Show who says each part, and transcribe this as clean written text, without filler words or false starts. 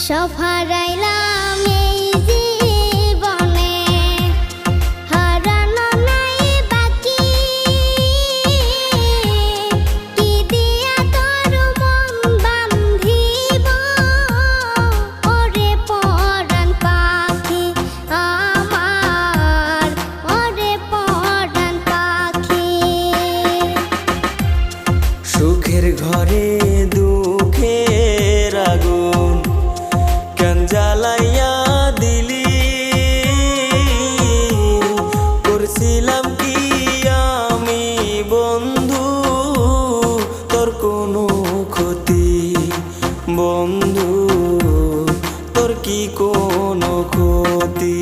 Speaker 1: সব হারাইলাম এই জীবনে, হারানো নাই বাকি। কি দিয়া তোর মন বান্ধিব, ওরে পরাণ পাখি আমার, ওরে পরাণ পাখি।
Speaker 2: সুখের ঘরে দুঃখের আগুন কেন জ্বালাইয়া দিলি, করছিলাম কি আমি বন্ধু তোর কোনো ক্ষতি, বন্ধু তোর কি কোনো ক্ষতি।